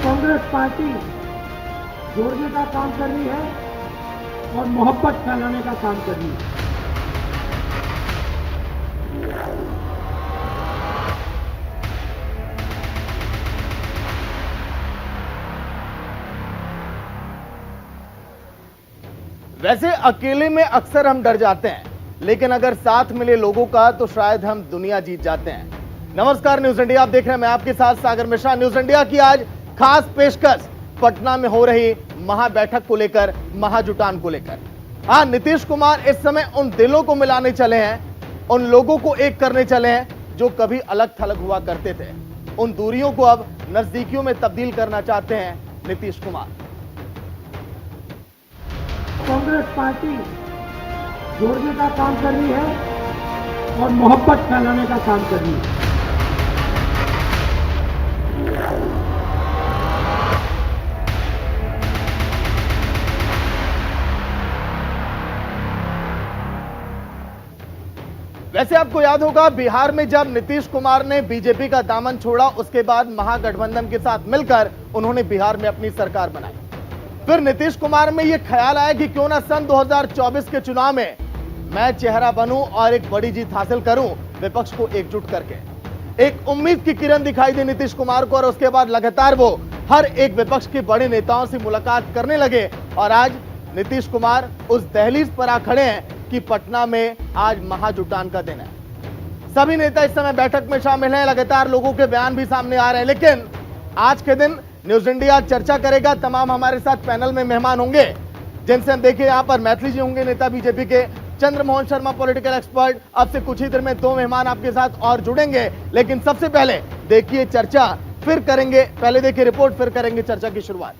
Congress party जोड़ने का काम कर रही है और मोहब्बत फैलाने का काम कर रही है। वैसे अकेले में अक्सर हम डर जाते हैं, लेकिन अगर साथ मिले लोगों का तो शायद हम दुनिया जीत जाते हैं। नमस्कार, न्यूज इंडिया आप देख रहे हैं, मैं आपके साथ सागर मिश्रा। न्यूज इंडिया की आज खास पेशकश पटना में हो रही महाबैठक को लेकर, महाजुटान को लेकर। हाँ, नीतीश कुमार इस समय उन दिलों को मिलाने चले हैं, उन लोगों को एक करने चले हैं जो कभी अलग थलग हुआ करते थे। उन दूरियों को अब नजदीकियों में तब्दील करना चाहते हैं नीतीश कुमार। कांग्रेस पार्टी जोड़ने का काम कर रही है और मोहब्बत फैलाने का काम कर रही है। वैसे आपको याद होगा, बिहार में जब नीतीश कुमार ने बीजेपी का दामन छोड़ा, उसके बाद महागठबंधन के साथ मिलकर उन्होंने बिहार में अपनी सरकार बनाई। फिर नीतीश कुमार में यह ख्याल आया कि क्यों ना सन 2024 के चुनाव में मैं चेहरा बनूं और एक बड़ी जीत हासिल करूं, विपक्ष को एकजुट करके। एक उम्मीद की किरण दिखाई दी नीतीश कुमार को और उसके बाद लगातार वो हर एक विपक्ष के बड़े नेताओं से मुलाकात करने लगे। और आज नीतीश कुमार उस दहलीज पर आ खड़े हैं कि पटना में आज महाजुटान का दिन है। सभी नेता इस समय बैठक में शामिल हैं, लगातार लोगों के बयान भी सामने आ रहे हैं। लेकिन आज के दिन न्यूज इंडिया चर्चा करेगा। तमाम हमारे साथ पैनल में मेहमान होंगे, जिनसे हम देखिए यहाँ पर मैथिली जी होंगे, नेता बीजेपी के, चंद्रमोहन शर्मा पॉलिटिकल एक्सपर्ट। अब से कुछ ही देर में दो मेहमान आपके साथ और जुड़ेंगे। लेकिन सबसे पहले देखिए चर्चा, फिर करेंगे, पहले देखिए रिपोर्ट, फिर करेंगे चर्चा की शुरुआत।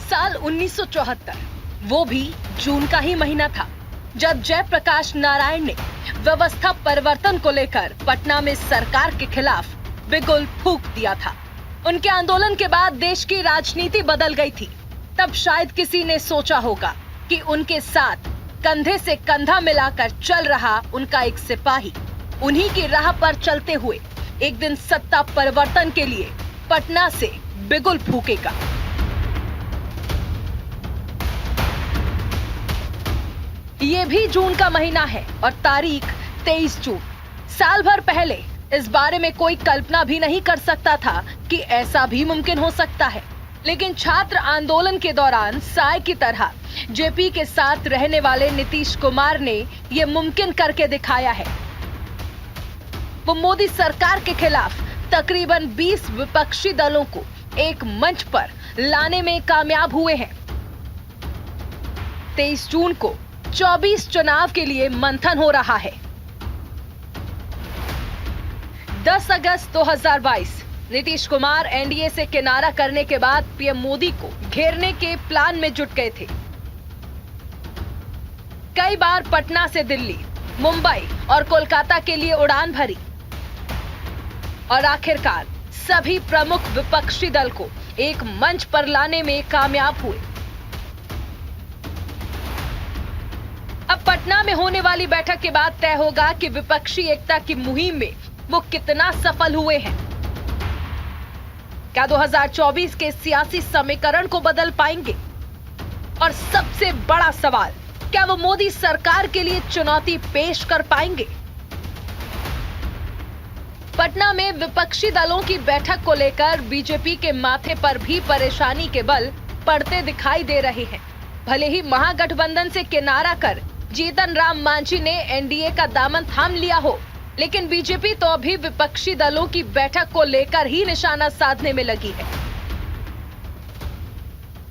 साल 1974, वो भी जून का ही महीना था जब जयप्रकाश नारायण ने व्यवस्था परिवर्तन को लेकर पटना में सरकार के खिलाफ बिगुल फूंक दिया था। उनके आंदोलन के बाद देश की राजनीति बदल गई थी। तब शायद किसी ने सोचा होगा कि उनके साथ कंधे से कंधा मिलाकर चल रहा उनका एक सिपाही उन्हीं की राह पर चलते हुए एक दिन सत्ता परिवर्तन के लिए पटना से बिगुल फूंकेगा। ये भी जून का महीना है और तारीख 23 जून। साल भर पहले इस बारे में कोई कल्पना भी नहीं कर सकता था कि ऐसा भी मुमकिन हो सकता है। लेकिन छात्र आंदोलन के दौरान साय की तरह जेपी के साथ रहने वाले नीतीश कुमार ने ये मुमकिन करके दिखाया है। वो मोदी सरकार के खिलाफ तकरीबन 20 विपक्षी दलों को एक मंच पर लाने में कामयाब हुए हैं। 23 जून को 24 चुनाव के लिए मंथन हो रहा है। 10 अगस्त 2022 नीतीश कुमार एनडीए से किनारा करने के बाद पीएम मोदी को घेरने के प्लान में जुट गए थे। कई बार पटना से दिल्ली, मुंबई और कोलकाता के लिए उड़ान भरी और आखिरकार सभी प्रमुख विपक्षी दल को एक मंच पर लाने में कामयाब हुए। अब पटना में होने वाली बैठक के बाद तय होगा कि विपक्षी एकता की मुहिम में वो कितना सफल हुए हैं। क्या 2024 के सियासी समीकरण को बदल पाएंगे? और सबसे बड़ा सवाल, क्या वो मोदी सरकार के लिए चुनौती पेश कर पाएंगे? पटना में विपक्षी दलों की बैठक को लेकर बीजेपी के माथे पर भी परेशानी के बल पड़ते दिखाई दे रहे हैं। भले ही महागठबंधन से किनारा कर जीतन राम मांझी ने एनडीए का दामन थाम लिया हो, लेकिन बीजेपी तो अभी विपक्षी दलों की बैठक को लेकर ही निशाना साधने में लगी है।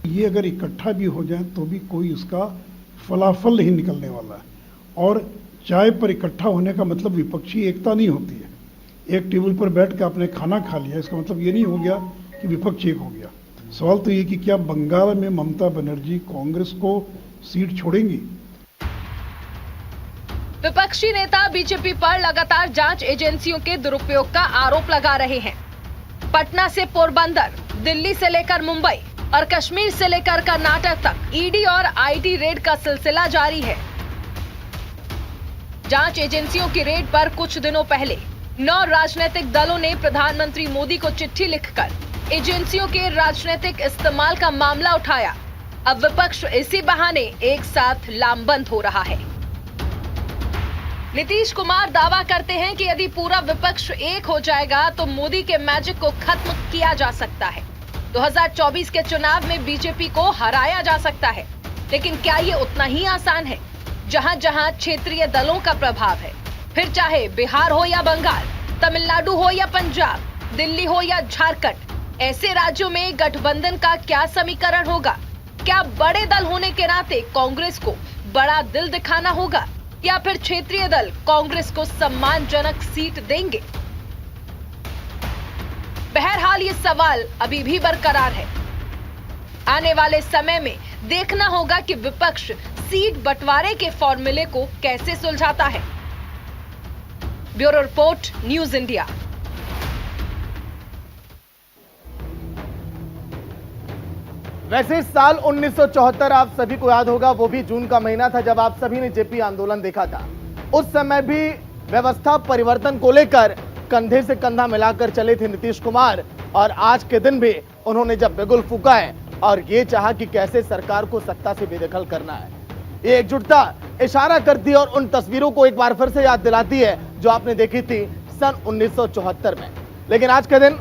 ये अगर इकट्ठा भी हो जाए तो भी कोई उसका फलाफल नहीं निकलने वाला है। और चाय पर इकट्ठा होने का मतलब विपक्षी एकता नहीं होती है। एक टेबल पर बैठ कर आपने खाना खा लिया, इसका मतलब ये नहीं हो गया कि विपक्ष एक हो गया। सवाल तो ये कि क्या बंगाल में ममता बनर्जी कांग्रेस को सीट छोड़ेंगी? विपक्षी नेता बीजेपी पर लगातार जांच एजेंसियों के दुरुपयोग का आरोप लगा रहे हैं। पटना से पोरबंदर, दिल्ली से लेकर मुंबई, और कश्मीर से लेकर कर्नाटक तक ईडी और आईटी रेड का सिलसिला जारी है। जांच एजेंसियों की रेड पर कुछ दिनों पहले 9 राजनीतिक दलों ने प्रधानमंत्री मोदी को चिट्ठी लिखकर एजेंसियों के राजनीतिक इस्तेमाल का मामला उठाया। अब विपक्ष इसी बहाने एक साथ लामबंद हो रहा है। नीतीश कुमार दावा करते हैं कि यदि पूरा विपक्ष एक हो जाएगा तो मोदी के मैजिक को खत्म किया जा सकता है। 2024 के चुनाव में बीजेपी को हराया जा सकता है, लेकिन क्या ये उतना ही आसान है? जहां जहां क्षेत्रीय दलों का प्रभाव है, फिर चाहे बिहार हो या बंगाल, तमिलनाडु हो या पंजाब, दिल्ली हो या झारखंड, ऐसे राज्यों में गठबंधन का क्या समीकरण होगा? क्या बड़े दल होने के नाते कांग्रेस को बड़ा दिल दिखाना होगा या फिर क्षेत्रीय दल कांग्रेस को सम्मानजनक सीट देंगे? बहरहाल ये सवाल अभी भी बरकरार है। आने वाले समय में देखना होगा कि विपक्ष सीट बंटवारे के फॉर्मूले को कैसे सुलझाता है। Bureau report, news India. वैसे साल 1974 आप सभी को याद होगा, वो भी जून का महीना था जब आप सभी ने जेपी आंदोलन देखा था। उस समय भी व्यवस्था परिवर्तन को लेकर कंधे से कंधा मिलाकर चले थे नीतीश कुमार, और आज के दिन भी उन्होंने जब बिगुल फूका है और ये चाहा कि कैसे सरकार को सत्ता से बेदखल करना है। ये एकजुटता इशारा करती है और उन तस्वीरों को एक बार फिर से याद दिलाती है जो आपने देखी थी सन 1974 में। लेकिन आज के दिन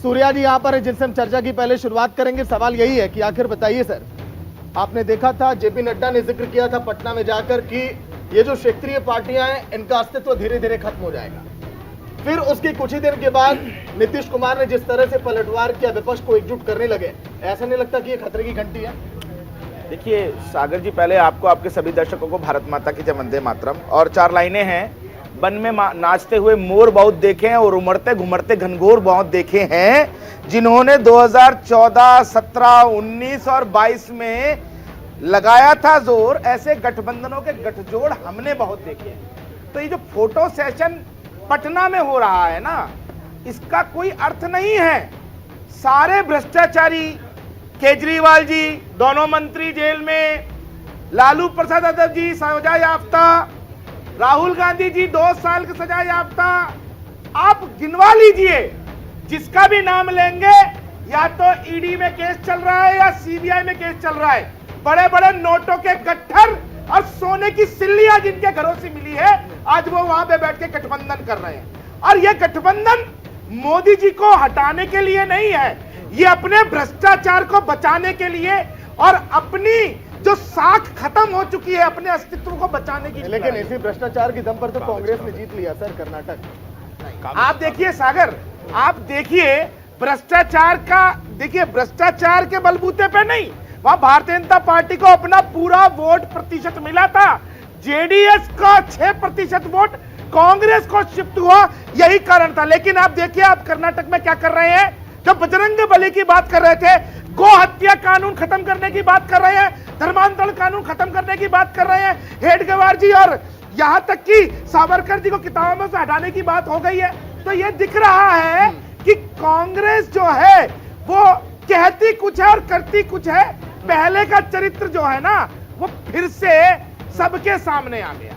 सूर्या जी यहाँ पर है जिनसे हम चर्चा की पहले शुरुआत करेंगे। सवाल यही है कि आखिर बताइए सर, आपने देखा था जेपी नड्डा ने जिक्र किया था पटना में जाकर कि ये जो क्षेत्रीय पार्टियां हैं इनका अस्तित्व धीरे धीरे खत्म हो जाएगा। फिर उसके कुछ ही देर के बाद नीतीश कुमार ने जिस तरह से पलटवार किया, विपक्ष को एकजुट करने लगे, ऐसा नहीं लगता कि ये खतरे की घंटी है? देखिए सागर जी, पहले आपको आपके सभी दर्शकों को भारत माता की जय, वंदे मातरम। और 4 लाइनें हैं। वन में नाचते हुए मोर बहुत देखे हैं और उमड़ते घुमड़ते घनघोर बहुत देखे हैं। जिन्होंने 2014, 17, 19 और 22 में लगाया था जोर, ऐसे गठबंधनों के गठजोड़ हमने बहुत देखे हैं। तो ये जो फोटो सेशन पटना में हो रहा है ना, इसका कोई अर्थ नहीं है। सारे भ्रष्टाचारी, केजरीवाल जी दोनों मंत्री जेल में, लालू प्रसाद यादव जी सजा याफ्ता, राहुल गांधी जी 2 साल की सजा याफ्ता, आप गिनवा लीजिए। जिसका भी नाम लेंगे या तो ईडी में केस चल रहा है या सीबीआई में केस चल रहा है। बड़े बड़े नोटों के गट्ठर और सोने की सिल्लियां जिनके घरों से मिली है, आज वो वहां पे बैठ के गठबंधन कर रहे हैं। और ये गठबंधन मोदी जी को हटाने के लिए नहीं है, ये अपने भ्रष्टाचार को बचाने के लिए और अपनी जो साख खत्म हो चुकी है अपने अस्तित्व को बचाने की। लेकिन इसी भ्रष्टाचार के दम पर तो कांग्रेस ने जीत लिया सर कर्नाटक। आप देखिए सागर, आप देखिए भ्रष्टाचार का, देखिए भ्रष्टाचार के बलबूते पे नहीं, वहां भारतीय जनता पार्टी को अपना पूरा वोट प्रतिशत मिला था। जेडीएस का 6% वोट कांग्रेस को शिफ्ट हुआ, यही कारण था। लेकिन आप देखिए आप कर्नाटक में क्या कर रहे हैं। जब बजरंग बली की बात कर रहे थे, गो हत्या कानून खत्म करने की बात कर रहे हैं, धर्मांतरण कानून खत्म करने की बात कर रहे हैं हेडगेवार जी, और यहां तक कि सावरकर जी को किताबों से हटाने की बात हो गई है। तो यह दिख रहा है कि कांग्रेस जो है वो कहती कुछ है और करती कुछ है। पहले का चरित्र जो है ना, वो फिर से सबके सामने आ गया।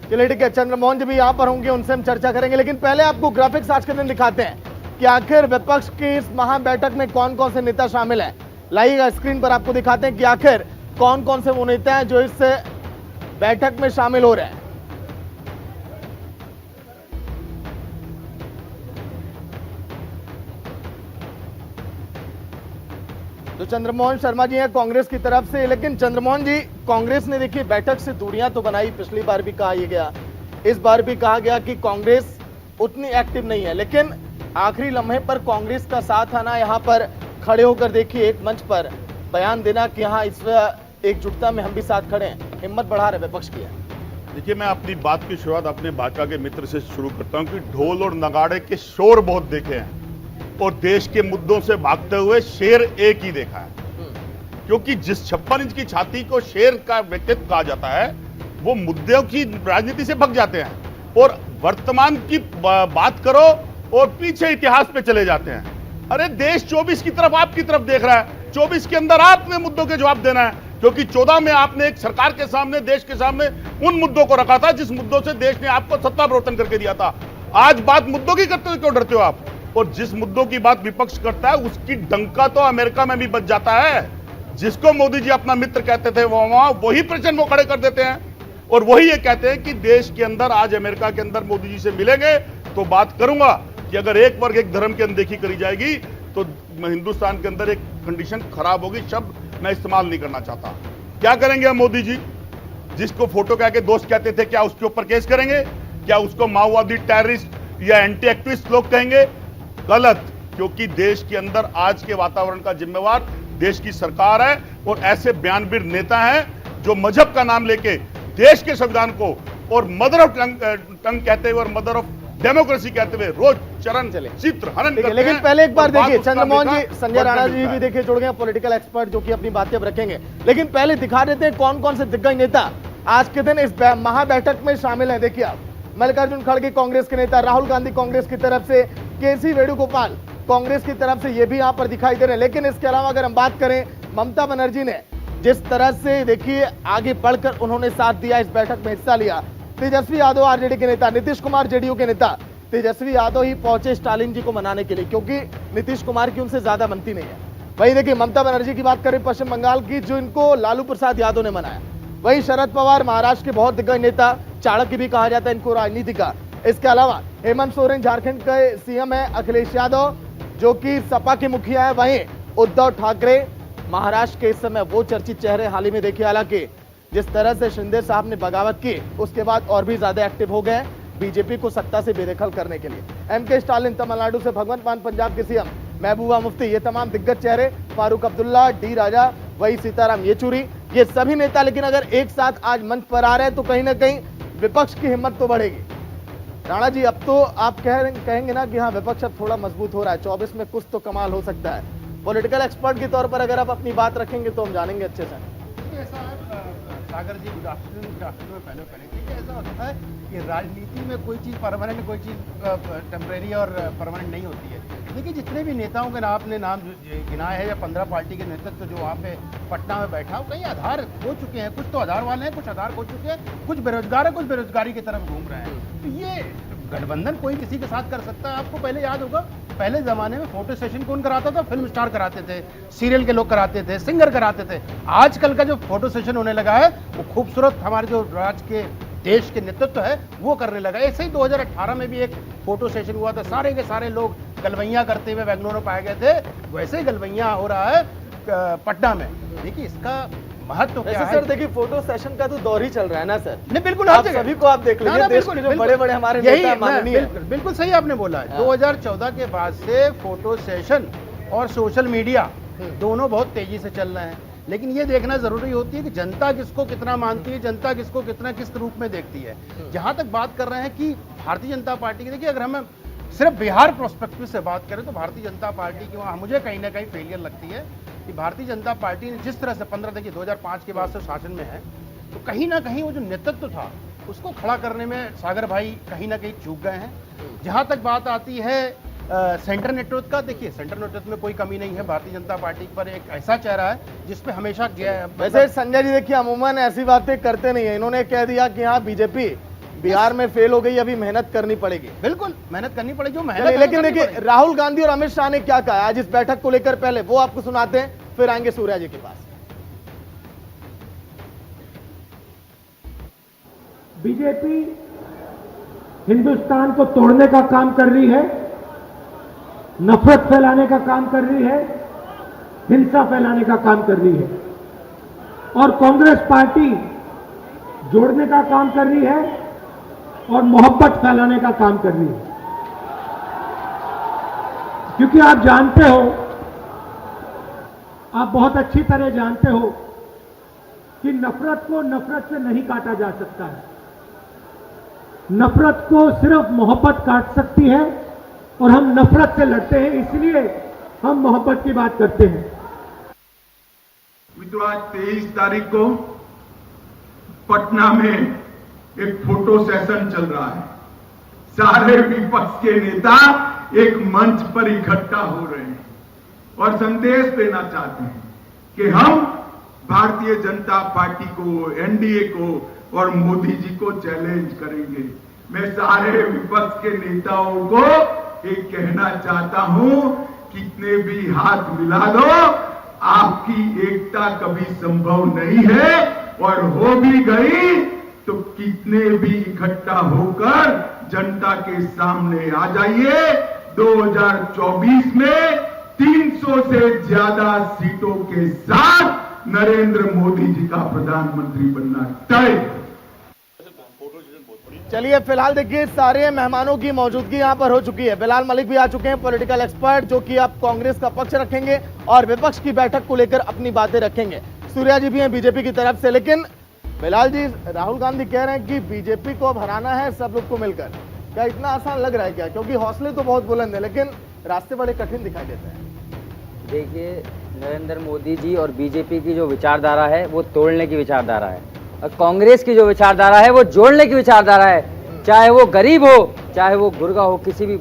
चलिए ठीक है, चंद्रमोहन जी भी यहां पर होंगे, उनसे हम चर्चा करेंगे। लेकिन पहले आपको ग्राफिक्स आज के दिन दिखाते हैं कि आखिर विपक्ष की इस महाबैठक में कौन कौन से नेता शामिल हैं। लाइएगा स्क्रीन पर, आपको दिखाते हैं कि आखिर कौन कौन से वो नेता हैं जो इस बैठक में शामिल हो रहे हैं। तो चंद्रमोहन शर्मा जी हैं कांग्रेस की तरफ से। लेकिन चंद्रमोहन जी, कांग्रेस ने देखिए बैठक से दूरियां तो बनाई, पिछली बार भी कहा गया, इस बार भी कहा गया कि कांग्रेस उतनी एक्टिव नहीं है। लेकिन आखिरी लम्हे पर कांग्रेस का साथ आना, यहाँ पर खड़े होकर देखिए एक मंच पर बयान देना कि हाँ इस एकजुटता में हम भी साथ खड़े हैं, हिम्मत बढ़ा रहे विपक्ष की। देखिए, मैं अपनी बात की शुरुआत अपने भाजपा के मित्र से शुरू करता हूं कि ढोल और नगाड़े के शोर बहुत देखे हैं और देश के मुद्दों से भागते हुए शेर एक ही देखा है। क्योंकि जिस 56 इंच की छाती को शेर का व्यक्तित्व कहा जाता है, वो मुद्दों की राजनीति से भग जाते हैं और वर्तमान की बात करो और पीछे इतिहास पे चले जाते हैं। अरे देश 24 की तरफ आपकी तरफ देख रहा है, 24 के अंदर आपने मुद्दों के जवाब देना है, क्योंकि 14 में आपने एक सरकार के सामने, देश के सामने उन मुद्दों को रखा था जिस मुद्दों से देश ने आपको सत्ता प्रवर्तन करके दिया था। आज बात मुद्दों की करते हुए क्यों डरते हो आप? और जिस मुद्दों की बात विपक्ष करता है उसकी डंका तो अमेरिका में भी बच जाता है। जिसको मोदी जी अपना मित्र कहते थे वहां वही प्रश्न वो खड़े कर देते हैं और वही ये कहते हैं कि देश के अंदर आज अमेरिका के अंदर मोदी जी से मिलेंगे तो बात करूंगा कि अगर एक वर्ग एक धर्म की अनदेखी करी जाएगी तो हिंदुस्तान के अंदर एक कंडीशन खराब होगी। शब्द मैं इस्तेमाल नहीं करना चाहता। क्या करेंगे हम मोदी जी? जिसको फोटो कह के दोस्त कहते थे, क्या उसके ऊपर केस करेंगे? क्या उसको माओवादी, टेररिस्ट या एंटी एक्टिविस्ट लोग कहेंगे? गलत, क्योंकि देश के अंदर आज के वातावरण का जिम्मेवार देश की सरकार है और ऐसे बयानबीर नेता हैं जो मजहब का नाम लेके देश के संविधान को और मदर ऑफ टंग कहते हुए और मदर ऑफ डेमोक्रेसी कहते हुए रोज चरण चित्र हनन करते हैं। लेकिन पहले एक बार देखिए, चंद्रमोहन जी, संजय राणा जी मिलता भी है। देखिए जुड़ गए, पॉलिटिकल एक्सपर्ट जो कि अपनी बातें अब रखेंगे। लेकिन पहले दिखा देते हैं कौन कौन से दिग्गज नेता आज के दिन इस महाबैठक में शामिल हैं। देखिए आप, मल्लिकार्जुन खड़गे कांग्रेस के नेता, राहुल गांधी कांग्रेस की तरफ से, केसी वेणुगोपाल कांग्रेस की तरफ से, ये भी यहाँ पर दिखाई दे रहे हैं। लेकिन इसके अलावा अगर हम बात करें, ममता बनर्जी ने जिस तरह से देखिए आगे बढ़कर उन्होंने साथ दिया, इस बैठक में हिस्सा लिया। तेजस्वी यादव आरजेडी के नेता, नीतीश कुमार जेडीयू के नेता, तेजस्वी यादव ही पहुंचे स्टालिन जी को मनाने के लिए, क्योंकि नीतीश कुमार की उनसे ज्यादा बनती नहीं है। वही देखिए ममता बनर्जी की बात करें पश्चिम बंगाल की, जो इनको लालू प्रसाद यादव ने मनाया। वही शरद पवार महाराष्ट्र के बहुत दिग्गज नेता, चाणक्य भी कहा जाता है इनको राजनीति का। इसके अलावा हेमंत सोरेन झारखंड के सीएम है, अखिलेश यादव जो कि सपा के मुखिया है, वहीं उद्धव ठाकरे महाराष्ट्र के इस समय वो चर्चित चेहरे हाल ही में देखिए। हालांकि जिस तरह से शिंदे साहब ने बगावत की उसके बाद और भी ज्यादा एक्टिव हो गए बीजेपी को सत्ता से बेदखल करने के लिए। एमके स्टालिन तमिलनाडु से, भगवंत मान पंजाब के सीएम, महबूबा मुफ्ती, ये तमाम दिग्गज चेहरे, फारूक अब्दुल्ला, डी राजा, वही सीताराम येचुरी, ये सभी नेता लेकिन अगर एक साथ आज मंच पर आ रहे हैं तो कहीं ना कहीं विपक्ष की हिम्मत तो बढ़ेगी। राणा जी, अब तो आप कहेंगे ना कि हाँ विपक्ष अब थोड़ा मजबूत हो रहा है, 24 में कुछ तो कमाल हो सकता है। पॉलिटिकल एक्सपर्ट के तौर पर अगर आप अपनी बात रखेंगे तो हम जानेंगे अच्छे से। सागर जी, गुड आफ्टरनून। पहले ठीक है, ऐसा होता है कि राजनीति में कोई चीज़ परमानेंट, कोई चीज़ टेम्परेरी और परमानेंट नहीं होती है। देखिए जितने भी नेताओं के आपने नाम गिनाए हैं या 15 पार्टी के नेतृत्व जो वहाँ पे पटना में बैठा हो, कई आधार हो चुके हैं, कुछ तो आधार वाले हैं, कुछ आधार हो चुके हैं, कुछ बेरोजगार है, कुछ बेरोजगारी की तरफ घूम रहे हैं। तो ये गठबंधन कोई किसी के साथ कर सकता है। आपको पहले याद होगा, पहले जमाने में फोटो सेशन कौन कराता था? फिल्म स्टार कराते थे, सीरियल के लोग कराते थे, सिंगर कराते थे। आजकल का जो फोटो सेशन होने लगा है वो खूबसूरत हमारे जो राज्य के देश के नेतृत्व है वो करने लगा। ऐसे ही 2018 में भी एक फोटो सेशन हुआ था, सारे के सारे लोग गलवैया करते हुए बेंगलुरु पाए गए थे, वैसे ही गलवैया हो रहा है पटना में। देखिए इसका महत्व क्या है? सर देखिए फोटो सेशन का तो दौर ही चल रहा है ना सर। नहीं बिल्कुल, आप सभी को आप देख लीजिए, देश के जो बड़े बड़े हमारे नेता माननीय, बिल्कुल सही आपने बोला। 2014 के बाद से फोटो सेशन और सोशल मीडिया दोनों बहुत तेजी से चल रहे हैं। लेकिन ये देखना जरूरी होती है कि जनता किसको कितना मानती है, जनता किसको कितना किस रूप में देखती है। जहां तक बात कर रहे हैं कि भारतीय जनता पार्टी की, देखिए अगर हम सिर्फ बिहार प्रोस्पेक्टिव से बात करें तो भारतीय जनता पार्टी की वहाँ मुझे कहीं ना कहीं फेलियर लगती है कि भारतीय जनता पार्टी ने जिस तरह से 2005 के बाद से शासन में है, तो कहीं ना कहीं वो जो नेतृत्व था उसको खड़ा करने में सागर भाई कहीं ना कहीं चूक गए हैं। जहां तक बात आती है सेंटर नेतृत्व का, देखिए सेंटर नेतृत्व में कोई कमी नहीं है। भारतीय जनता पार्टी पर एक ऐसा चेहरा है जिसपे हमेशा वैसे संजय जी देखिए अमूमन ऐसी बातें करते नहीं है। इन्होंने कह दिया कि हाँ बीजेपी बिहार में फेल हो गई, अभी मेहनत करनी पड़ेगी। बिल्कुल मेहनत करनी पड़ेगी, जो मेहनत। लेकिन देखिए राहुल गांधी और अमित शाह ने क्या कहा आज इस बैठक को लेकर, पहले वो आपको सुनाते हैं, फिर आएंगे सूर्या जी के पास। बीजेपी हिंदुस्तान को तोड़ने का काम कर रही है, नफरत फैलाने का काम कर रही है, हिंसा फैलाने का काम कर रही है, और कांग्रेस पार्टी जोड़ने का काम कर रही है और मोहब्बत फैलाने का काम कर रही है। क्योंकि आप जानते हो, आप बहुत अच्छी तरह जानते हो कि नफरत को नफरत से नहीं काटा जा सकता है। नफरत को सिर्फ मोहब्बत काट सकती है और हम नफरत से लड़ते हैं, इसलिए हम मोहब्बत की बात करते हैं। मित्रों, आज 23 तारीख को पटना में एक फोटो सेशन चल रहा है। सारे विपक्ष के नेता एक मंच पर इकट्ठा हो रहे हैं। और संदेश देना चाहते हैं कि हम भारतीय जनता पार्टी को, एनडीए को और मोदी जी को चैलेंज करेंगे। मैं सारे विपक्ष के नेताओं को ये कहना चाहता हूं, कितने भी हाथ मिला दो, आपकी एकता कभी संभव नहीं है, और हो भी गई तो कितने भी इकट्ठा होकर जनता के सामने आ जाइए। 2024 में 300 से ज्यादा सीटों के साथ नरेंद्र मोदी जी का प्रधानमंत्री बनना तय। चलिए फिलहाल देखिए सारे मेहमानों की मौजूदगी यहां पर हो चुकी है। बिलाल मलिक भी आ चुके हैं, पॉलिटिकल एक्सपर्ट, जो कि आप कांग्रेस का पक्ष रखेंगे और विपक्ष की बैठक को लेकर अपनी बातें रखेंगे। सूर्या जी भी हैं बीजेपी की तरफ से। लेकिन बिलाल जी, राहुल गांधी कह रहे हैं कि बीजेपी को अब हराना है सब लोग को मिलकर। क्या इतना आसान लग रहा है क्या? क्योंकि हौसले तो बहुत बुलंद है लेकिन रास्ते बड़े कठिन दिखाई देते हैं। देखिए, नरेंद्र मोदी जी और बीजेपी की जो विचारधारा है वो तोड़ने की विचारधारा है, और कांग्रेस की जो विचारधारा है वो जोड़ने की विचारधारा है। चाहे वो गरीब हो, चाहे वो गुर्गा हो, किसी भी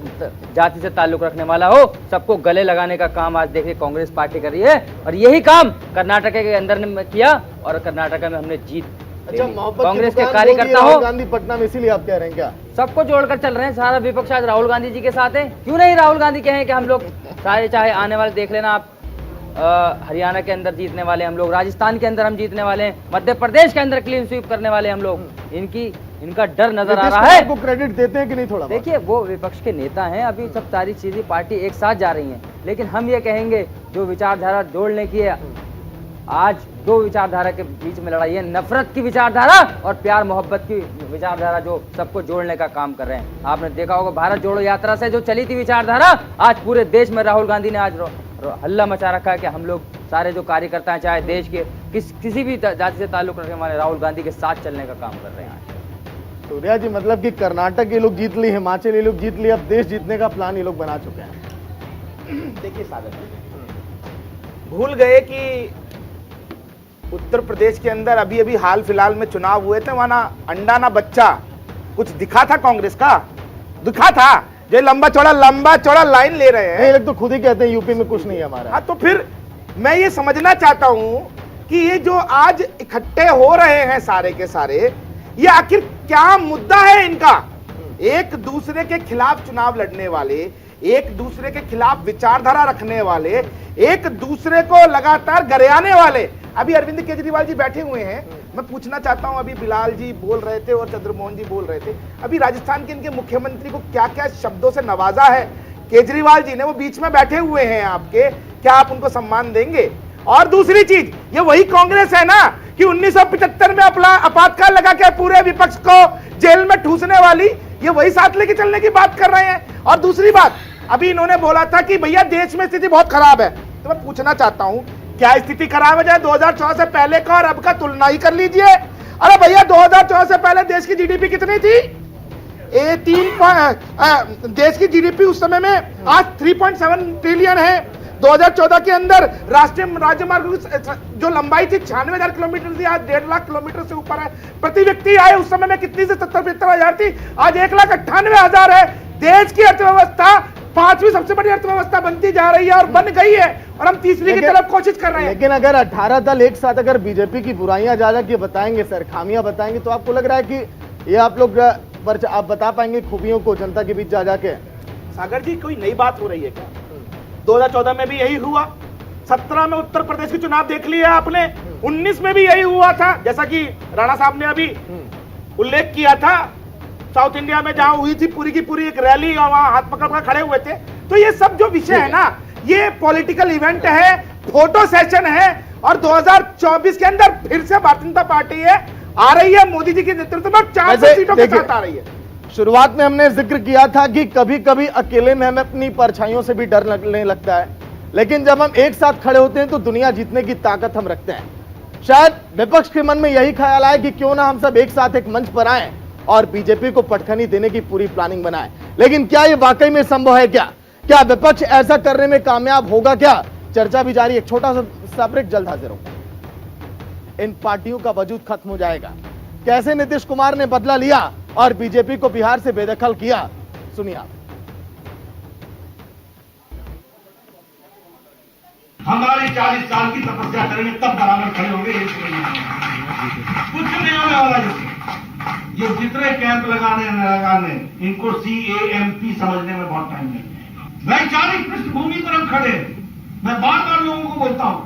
जाति से ताल्लुक रखने वाला हो, सबको गले लगाने का काम आज देखिए कांग्रेस पार्टी कर रही है। और यही काम कर्नाटक के अंदर ने किया और कर्नाटक में हमने जीत। अच्छा, कांग्रेस के कार्यकर्ता हो, राहुल गांधी पटना में, इसीलिए आप कह रहे हैं क्या? सबको जोड़कर चल रहे हैं। सारा विपक्ष आज राहुल गांधी जी के साथ है। क्यों नहीं राहुल गांधी कहें कि हम लोग सारे, चाहे आने वाले देख लेना आप, हरियाणा के अंदर जीतने वाले हम लोग, राजस्थान के अंदर हम जीतने वाले हैं, मध्य प्रदेश के अंदर क्लीन स्वीप करने वाले हम लोग। इनका डर नजर आ रहा है। को क्रेडिट देते हैं कि नहीं? थोड़ा देखिए, वो विपक्ष के नेता हैं, अभी सब सारी चीजें पार्टी एक साथ जा रही हैं। लेकिन हम ये कहेंगे जो विचारधारा जोड़ने की है, आज दो विचारधारा के बीच में लड़ाई है, नफरत की विचारधारा और प्यार मोहब्बत की विचारधारा, जो सबको जोड़ने का काम कर रहे हैं। आपने देखा होगा भारत जोड़ो यात्रा से जो चली थी विचारधारा, आज पूरे देश में राहुल गांधी ने आज हल्ला मचा रखा है कि हम लोग सारे जो कार्यकर्ता हैं, चाहे देश के किसी भी जाति से ताल्लुक रखने वाले, राहुल गांधी के साथ चलने का काम कर रहे हैं। सूर्या जी, मतलब कि कर्नाटक ये लोग जीत ली, हिमाचल ये लोग जीत ली, अब देश जीतने का प्लान ये लोग बना चुके हैं। देखिए सागर जी, भूल गए कि उत्तर प्रदेश के अंदर अभी अभी हाल फिलहाल में चुनाव हुए थे, वहां ना अंडा ना बच्चा कुछ दिखा था कांग्रेस का, दिखा था। जो लंबा चौड़ा लाइन ले रहे हैं, ये लोग तो खुद ही कहते हैं यूपी में कुछ नहीं है हमारा। हाँ, तो फिर मैं ये समझना चाहता हूं कि ये जो आज इकट्ठे हो रहे हैं सारे के सारे, ये आखिर क्या मुद्दा है इनका? एक दूसरे के खिलाफ चुनाव लड़ने वाले, एक दूसरे के खिलाफ विचारधारा रखने वाले, एक दूसरे को लगातार गरेयाने वाले। अभी अरविंद केजरीवाल जी बैठे हुए हैं, मैं पूछना चाहता हूं, अभी बिलाल जी बोल रहे थे और चंद्रमोहन जी बोल रहे थे, अभी राजस्थान के इनके मुख्यमंत्री को क्या क्या शब्दों से नवाजा है केजरीवाल जी ने, वो बीच में बैठे हुए हैं आपके, क्या आप उनको सम्मान देंगे? और दूसरी चीज, ये वही कांग्रेस है ना कि 1975 में अपना आपातकाल लगा के पूरे विपक्ष को जेल में ठूसने वाली, ये वही साथ लेके चलने की बात कर रहे हैं। और दूसरी बात, अभी इन्होंने बोला था कि भैया देश में स्थिति बहुत खराब है, तो मैं पूछना चाहता हूं क्या स्थिति खराब है? जाए 2014 से पहले का और अब का तुलना ही कर लीजिए। अरे भैया 2014 से पहले देश की जीडीपी कितनी थी? देश की जीडीपी उस समय में आज 3.7 ट्रिलियन है। 2014 के अंदर राष्ट्रीय राजमार्ग जो लंबाई थी 96,000 किलोमीटर थी, आज 1.5 लाख किलोमीटर से ऊपर है। प्रति व्यक्ति आय उस समय में कितनी से 70-75,000 थी, आज 1,98,000 है। देश की अर्थव्यवस्था 5वीं सबसे बड़ी अर्थव्यवस्था बनती जा रही है और बन गई है, और हम तीसरी की तरफ कोशिश कर रहे हैं। लेकिन अगर 18 दल एक साथ अगर बीजेपी की बुराइयां ज्यादा की बताएंगे सर, खामियां बताएंगे, तो आपको लग रहा है कि ये आप लोग आप बता पाएंगे खूबियों को जनता के बीच जा जाके? सागर जी, कोई नई बात हो रही है क्या? 2014 में भी यही हुआ, 17 में उत्तर प्रदेश के चुनाव देख लिया आपने, 19 में भी यही हुआ था, जैसा कि राणा साहब ने अभी उल्लेख किया था। साउथ इंडिया में जहां हुई थी पूरी की पूरी एक रैली और वहां हाथ पकड़ कर खड़े हुए थे। तो ये सब जो विषय है ना, ये पॉलिटिकल इवेंट है, फोटो सेशन है, और 2024 के अंदर फिर से भारतीय जनता पार्टी है आ रही है मोदी जी के नेतृत्व में 400 सीटों के साथ आ रही है। शुरुआत में हमने जिक्र किया था कि कभी कभी अकेले में हमें अपनी परछाइयों से भी डर लगने लगता है, लेकिन जब हम एक साथ खड़े होते हैं तो दुनिया जीतने की ताकत हम रखते हैं। शायद विपक्ष के मन में यही ख्याल आए कि क्यों ना हम सब एक साथ एक मंच पर आए और बीजेपी को पटखनी देने की पूरी प्लानिंग बनाए। लेकिन क्या यह वाकई में संभव है? क्या विपक्ष ऐसा करने में कामयाब होगा? क्या चर्चा भी जारी। एक छोटा सा ब्रेक, जल्द हाजिर होगा। इन पार्टियों का वजूद खत्म हो जाएगा। कैसे नीतीश कुमार ने बदला लिया और बीजेपी को बिहार से बेदखल किया, सुनिए आप। 40 साल की तपस्या करेंगे तब बराबर खड़े होंगे। कुछ नहीं होने वाला ये जितने कैंप लगाने इनको CAMP समझने में बहुत टाइम नहीं है। वैचारिक पृष्ठभूमि पर हम खड़े, मैं बार बार लोगों को बोलता हूं,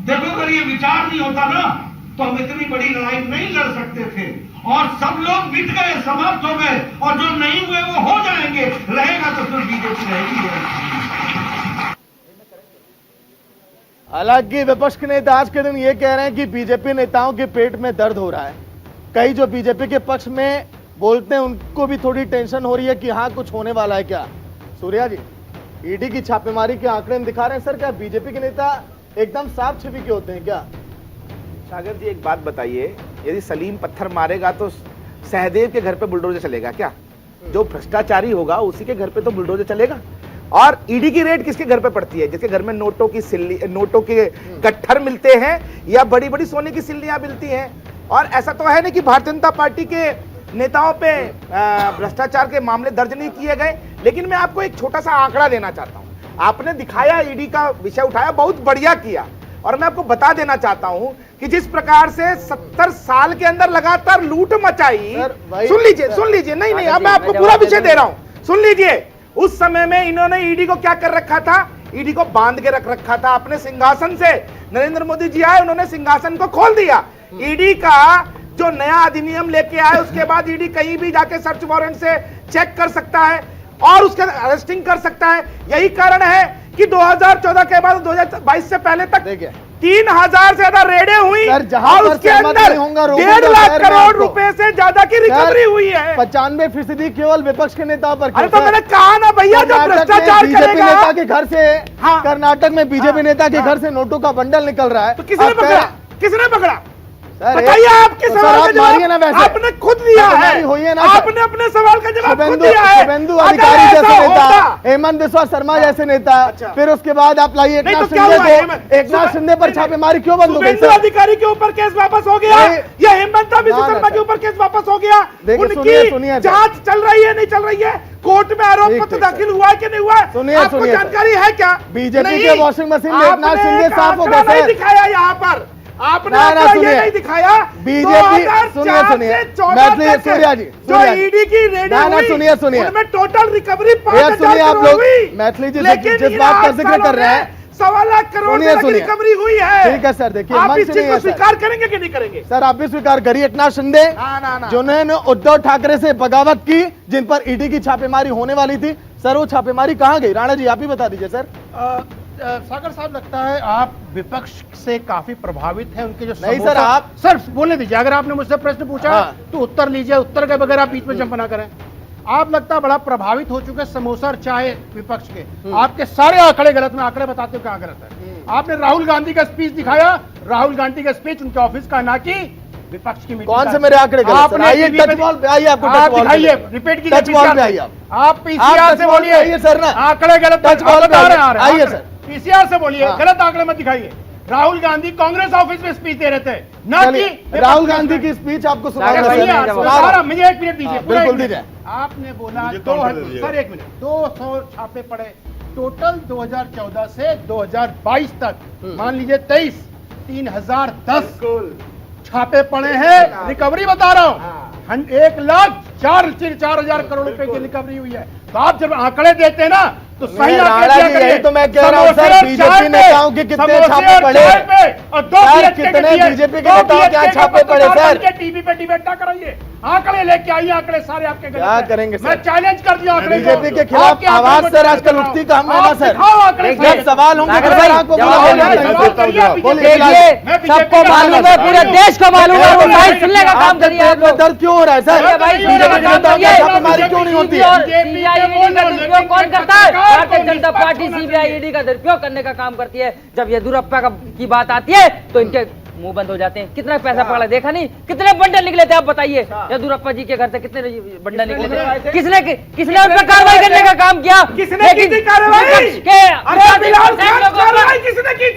देखो अगर ये विचार नहीं होता ना तो हम इतनी बड़ी लड़ाई नहीं लड़ सकते थे, और सब लोग मिट गए, समाप्त हो गए, और जो नहीं हुए वो हो जाएंगे। रहेगा तो फिर बीजेपी रहेगी। हालांकि विपक्ष के नेता आज के दिन ये कह रहे हैं कि बीजेपी नेताओं के पेट में दर्द हो रहा है। कई जो बीजेपी के पक्ष में बोलते हैं उनको भी थोड़ी टेंशन हो रही है कि हाँ कुछ होने वाला है क्या। सूर्या जी, ईडी की छापेमारी के आंकड़े हम दिखा रहे हैं सर, क्या बीजेपी के नेता एकदम साफ छवि के होते हैं क्या? सागर जी एक बात बताइए, यदि सलीम पत्थर मारेगा तो सहदेव के घर पे बुलडोजर चलेगा क्या? जो भ्रष्टाचारी होगा उसी के घर पे तो बुलडोजर चलेगा। और ईडी की रेड किसके घर पे पड़ती है? जिसके घर में नोटों के गट्ठर मिलते हैं या बड़ी बड़ी सोने की सिल्लियां मिलती हैं। और ऐसा तो है नहीं कि भारतीय जनता पार्टी के नेताओं पे भ्रष्टाचार के मामले दर्ज नहीं किए गए। लेकिन मैं आपको एक छोटा सा आंकड़ा देना चाहता हूं। आपने दिखाया, ईडी का विषय उठाया, बहुत बढ़िया किया, और मैं आपको बता देना चाहता हूं कि जिस प्रकार से 70 साल के अंदर लगातार लूट मचाई, सुन लीजिए, नहीं, अब मैं आपको पूरा विषय दे रहा हूं, सुन लीजिए। उस समय में इन्होंने ईडी को क्या कर रखा था? ईडी को बांध के रख रखा था अपने सिंहासन से। नरेंद्र मोदी जी आए, उन्होंने सिंहासन को खोल दिया। ईडी का जो नया अधिनियम लेके आए, उसके बाद ईडी कहीं भी जाके सर्च वारंट से चेक कर सकता है और उसके अरेस्टिंग कर सकता है। यही कारण है कि 2014 के बाद 2022 से पहले तक 3000 से ज्यादा रेडें हुई और उसके अंदर 1.5 लाख करोड़ रुपए से ज्यादा की रिकवरी हुई है। 95% केवल विपक्ष के नेताओं पर। अरे तो मैंने कहा ना भैया, जो भ्रष्टाचार बीजेपी नेता के घर से, कर्नाटक में बीजेपी नेता के घर से नोटों का बंडल निकल रहा है। तो किसने पकड़ा? बताइए, आपके सवाल का जवाब आपने खुद दिया है। आपने अपने सवाल का जवाब खुद दिया है। शुभेंदु अधिकारी जैसे नेता, हेमंत बिस्वा शर्मा जैसे नेता, फिर उसके बाद आप लाइए एकनाथ शिंदे पर छापेमारी क्यों बंद हो गई? शुभेंदु अधिकारी के ऊपर केस वापस हो गया या हेमंत बिस्वा शर्मा के ऊपर केस वापस हो गया? उनकी जांच चल रही है, नहीं चल रही है? कोर्ट में आरोप पत्र दाखिल हुआ है कि नहीं हुआ? आपको जानकारी है क्या? बीजेपी के वॉशिंग मशीन में एकनाथ शिंदे साफ हो गए। नहीं दिखाया यहाँ पर आपने, ये नहीं दिखाया। बीजेपी सुनिए सूर्या जी, जो ईडी की रेड सुनिए उनमें टोटल रिकवरी 5,000 आप लोग मैथिली जी जिस बात का जिक्र कर रहे हैं, 1.25 लाख करोड़ की रिकवरी हुई है। ठीक है सर, देखिए आप इस चीज को स्वीकार करेंगे कि नहीं करेंगे? सर आप भी स्वीकार करिए, एकनाथ शिंदे जिन्होंने उद्धव ठाकरे से बगावत की, जिन पर ईडी की छापेमारी होने वाली थी, सर वो छापेमारी कहाँ गई? राणा जी आप ही बता दीजिए सर। सागर साहब, लगता है आप विपक्ष से काफी प्रभावित हैं, उनके जो नहीं सर, आप सर बोलने दीजिए। अगर आपने मुझसे प्रश्न पूछा तो उत्तर लीजिए, उत्तर के बगैर आप बीच में जंप ना करें। आप लगता है बड़ा प्रभावित हो चुके समोसा और चाय विपक्ष के। आपके सारे आंकड़े गलत, मैं आंकड़े बताते हो क्या गलत है। आपने राहुल गांधी का स्पीच दिखाया, राहुल गांधी का स्पीच उनके ऑफिस का, ना कि विपक्ष की मीटिंग। कौन से मेरे आंकड़े गलत? आपने आइए टच बॉल पे आइए, आपको टच बॉल दिखाइए, रिपीट कीजिए, टच बॉल पे आइए आप पीसीआर से बोलिए सर ना, आंकड़े गलत, टच बॉल पे आइए सर, पीसीआर से बोलिए, गलत आंकड़े मत दिखाइए। राहुल गांधी कांग्रेस ऑफिस में स्पीच दे रहे थे, ना कि राहुल गांधी की स्पीच आपको सुना। मुझे 1 मिनट दीजिए, बिल्कुल दीजिए। आपने बोला सर 1 मिनट, 200 छापे पड़े टोटल 2014 से 2022 तक, मान लीजिए 23, 3010 छापे पड़े हैं। रिकवरी बता रहा हूँ, 1,04,000 करोड़ रुपए की रिकवरी हुई है। तो आप जब आंकड़े देते हैं ना तो सही यही तो मैं कह रहा हूं सर, बीजेपी नेताओं के कितने छापे पड़े और 2 कितने बीजेपी के नेताओं के छापे पड़े सर? टीवी पे डिबेट ना कराइए, आंकड़े लेके आइए, आंकड़े सारे आपके गलत क्या करेंगे मैं चैलेंज कर दिया आंकड़े। बीजेपी के खिलाफ आवाज सर आजकल उठती कम है ना सर? जब सवाल होंगे तो सर आपको सबको मालूम है, पूरे देश को मालूम है, वो भाई सुनने का काम करिए। आप लोग दर्द क्यों हो रहा है सर? बीजेपी के नेताओं की छापेमारी क्यों नहीं होती है? दुरुपयोग कौन करता है? Bharatiya Janata party CBI ED का दुरुपयोग करने का काम करती है। जब येदियुरप्पा की बात आती है तो इनके मुंह बंद हो जाते हैं। कितना पैसा पकड़ा देखा नहीं? कितने बंडल निकले थे आप बताइए? येदियुरप्पा जी के घर से कितने बंडल निकले थे? किसने उन पर कार्रवाई करने का काम किया? किसने की थी कार्रवाई? किसने की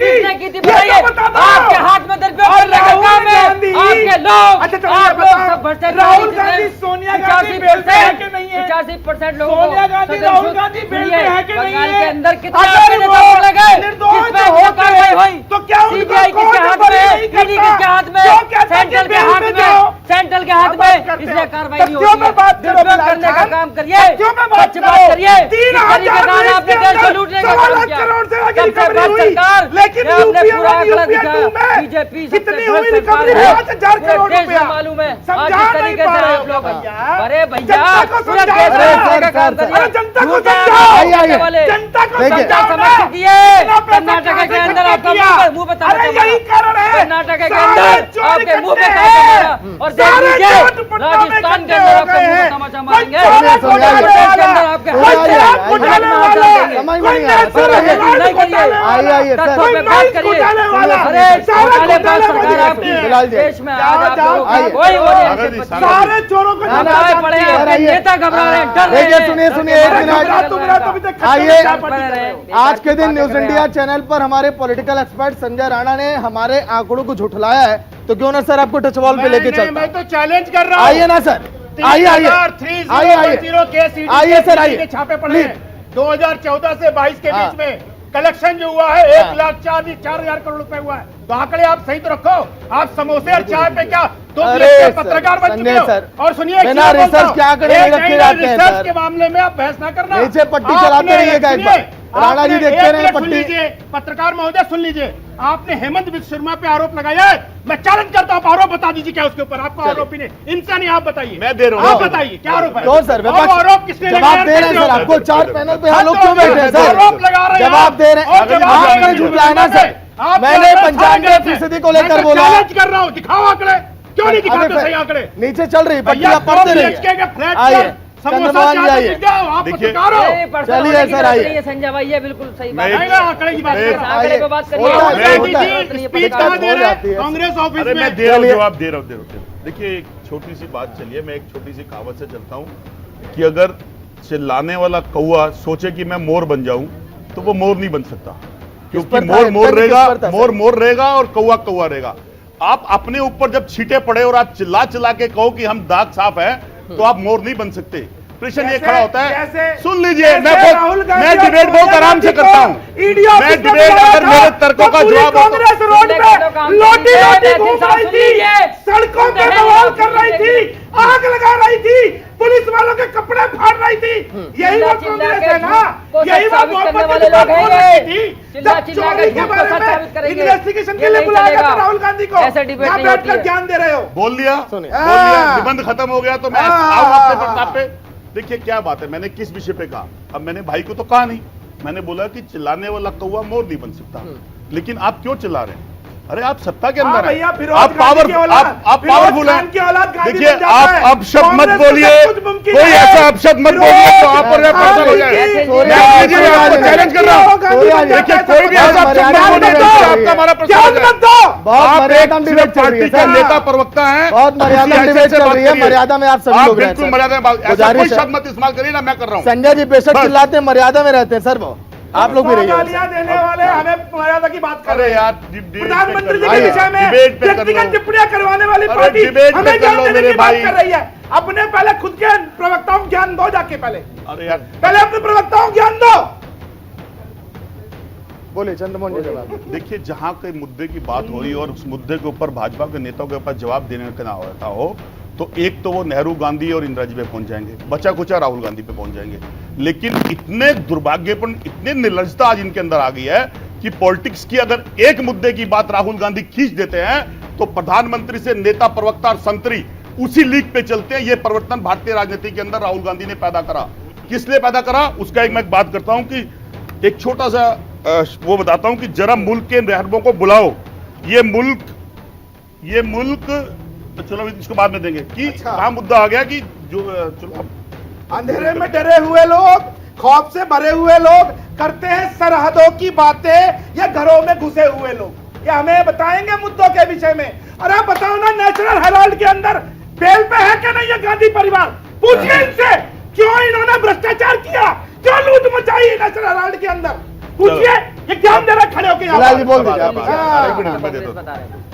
थी? बताइए। आपके हाथ में दुरुपयोग करने का काम है, आपके लोग, आप लोग राहुल गांधी सोनिया गांधी बेल्ट पे है कि नहीं है? 85% लोगों को सोनिया गांधी राहुल गांधी बेल्ट पे है कि नहीं है? बंगाल के अंदर कितने नेता पकड़े गए? कार्रवाई हुई तो क्या सीबीआई किसके हाथ में, ईडी किसके हाथ में, सेंट्रल के हाथ में, सेंट्रल के हाथ में, इसलिए कार्रवाई नहीं होती है। दुरुपयोग करने का काम करिए, सच बात करिए। 3,000 आपने देश को लूटने का काम किया। सबसे बड़ी सरकार, लेकिन आपने पूरा आंकड़ा दिखाया। बीजेपी सबसे बड़ी सरकार है, पूरे देश में मालूम है। आज इस तरीके से आप लोग, अरे भैया पूरा देश में का काम करिए। जनता को समझ दिए। कर्नाटक के अंदर आपका मुंह पे कर्नाटक के अंदर आपके मुंह पे और देख लीजिए राजस्थान के अंदर आपका मुंह पे तमाचा मारेंगे। के अंदर आपके तत्वों पे बात करिए। अरे घोटाले बात सरकार आपकी देश में आज आप लोगों की कोई वो नहीं। सारे चोरों को पड़े हैं, नेता घबरा रहे हैं, डर रहे हैं। सुनिए सुनिए एक मिनट आइए। आज के दिन न्यूज इंडिया चैनल पर हमारे पॉलिटिकल एक्सपर्ट संजय राणा ने हमारे आंकड़ों को झुठलाया है, तो क्यों ना सर आपको टच बॉल पे लेके चलता। मैं तो चैलेंज कर रहा हूं। आइए ना सर, आइए आइए सर, आइए छापे पड़े हैं 2014 से 22 के बीच में कलेक्शन जो हुआ है 1,04,000 करोड़ रुपए हुआ है। तो आंकड़े आप सही तो रखो। आप समोसे और चाय पे क्या तो पत्रकार बन चुके हो। और सुनिए रिसर्च क्या रिसर्च के मामले में आप बहस ना करना। नीचे पट्टी चलाते रहिएगा एक बार। राणा जी देखते रहे पट्टी। पत्रकार महोदय सुन लीजिए, आपने हेमंत बिस्वा शर्मा पे आरोप लगाया है। मैं चैलेंज करता हूँ, आरोप बता दीजिए क्या उसके ऊपर आपको आरोपी ने। इनसा नहीं, आप बताइए। मैं दे रहा हूँ, आप बताइए क्या आरोप है। तो सर आरोप किसने जवाब दे रहे हैं सर आपको। 4 पैनल पे हम लोग क्यों बैठे हैं सर? आरोप लगा रहे हैं, जवाब दे रहे हैं। आपने झुठलाया ना सर। मैंने 95% को लेकर बोला। चैलेंज कर रहा हूँ, दिखाओ आंकड़े। क्यों नहीं दिखाते सही आंकड़े? नीचे चल रही पट्टी, आप पढ़ते रहिए। आइए चंद्रमान जी आइए। चलिए सर आइए। संजय भाई ये बिल्कुल सही बात है। आंकड़े की बात आंकड़े पे बात करिए। कांग्रेस ऑफिस में मैं दे रहा हूँ जवाब, दे रहा हूँ। देखिए एक छोटी सी बात चलिए, मैं एक छोटी सी कहावत से चलता हूँ कि अगर चिल्लाने वाला कौआ सोचे कि मैं मोर बन जाऊं तो वो मोर नहीं बन सकता, क्योंकि मोर मोर रहेगा और कौआ कौआ रहेगा। आप अपने ऊपर जब छींटे पड़े और आप चिल्ला चिल्ला के कहो कि हम दाग साफ है, तो आप मोर नहीं बन सकते। प्रश्न ये खड़ा होता है, सुन लीजिए, मैं डिबेट बहुत आराम से करता हूं। मैं डिबेट अगर मेरे तर्कों का जवाब कांग्रेस रोड पे लोटी घूम रही थी, सड़कों पे बवाल कर रही थी, आग लगा रही थी, पुलिस वालों के कपड़े फाड़ रही थी। यही वो कांग्रेस है ना, यही वो मोहब्बत की बात बोल रही थी। जब चोरी के बारे में इन्वेस्टिगेशन के लिए बुलाया था राहुल गांधी को, यहाँ बैठकर ज्ञान दे रहे हो। बोल दिया, निबंध खत्म हो गया, तो मैं आऊं आपके प्रताप पे। देखिए क्या बात है, मैंने किस विषय पे कहा। अब मैंने भाई को तो कहा नहीं, मैंने बोला कि चिल्लाने वाला कौवा मोर नहीं बन सकता। लेकिन आप क्यों चिल्ला रहे हैं? अरे आप सत्ता के अंदर हैं, आप पावरफुल हैं। देखिए आप अपशब्द मत बोलिए, कोई ऐसा अपशब्द मत बोलिए तो आप पर पर्सन हो जाए। मैं आपको चैलेंज कर रहा हूँ, देखिए कोई भी ऐसा अपशब्द मत बोलिए तो आपका हमारा पर्सन हो जाए। आप एक पार्टी का नेता प्रवक्ता हैं, बहुत मर्यादा डिबेट चल रही है। मर्यादा में आप सभी लोग बिल्कुल मर्यादा में, ऐसा कोई शब्द मत इस्तेमाल करिए ना, मैं कर रहा हूँ। संजय जी बेशक चिल्लाते हैं, मर्यादा में रहते हैं सर। वो आप लोग भी रहिए। गालियां देने वाले हमें मर्यादा की बात कर रहे हैं यार। प्रधानमंत्री जी के विषय में व्यक्तिगत टिप्पणियां करवाने वाली पार्टी हमें ज्ञान देने की बात कर रही है। अपने पहले खुद के प्रवक्ताओं को ज्ञान दो, जाके पहले पहले अपने प्रवक्ताओं को ज्ञान दो। बोले चंद्रमोहन जी जवाब। देखिए जहां के मुद्दे की बात हो रही है और उस मुद्दे के ऊपर भाजपा के नेताओं के ऊपर जवाब देने का ना होता हो, तो एक तो वो नेहरू गांधी और इंदिरा जी पे पहुंच जाएंगे, बचा कुचा राहुल गांधी पे पहुंच जाएंगे। लेकिन इतने दुर्भाग्यपूर्ण, इतनी निर्लजता आज इनके अंदर आ गई है कि पॉलिटिक्स की अगर एक मुद्दे की बात राहुल गांधी खींच देते हैं तो प्रधानमंत्री से नेता, प्रवक्ता और संतरी उसी लीग पे चलते हैं। ये परिवर्तन भारतीय राजनीति के अंदर राहुल गांधी ने पैदा करा। किस लिए पैदा करा उसका एक मैं बात करता हूं कि एक छोटा सा वो बताता हूं कि जरा मुल्क के रहनुमाओं को बुलाओ। ये मुल्क तो चलो इसको बाद में देंगे कि कहां मुद्दा आ गया कि जो चलो अंधेरे में डरे हुए लोग, खौफ से भरे हुए लोग करते हैं सरहदों की बातें, या घरों में घुसे हुए लोग। ये हमें बताएंगे मुद्दों के विषय में। अरे बताओ ना, नेशनल हेराल्ड के अंदर बेल पे है क्या नहीं ये गांधी परिवार? पूछिए इनसे, क्यों इन्होंने भ्रष्टाचार किया, क्यों लूट मचाई नेशनल हेराल्ड के अंदर? पूछिए, ये ज्ञान दे रहे खड़े होकर।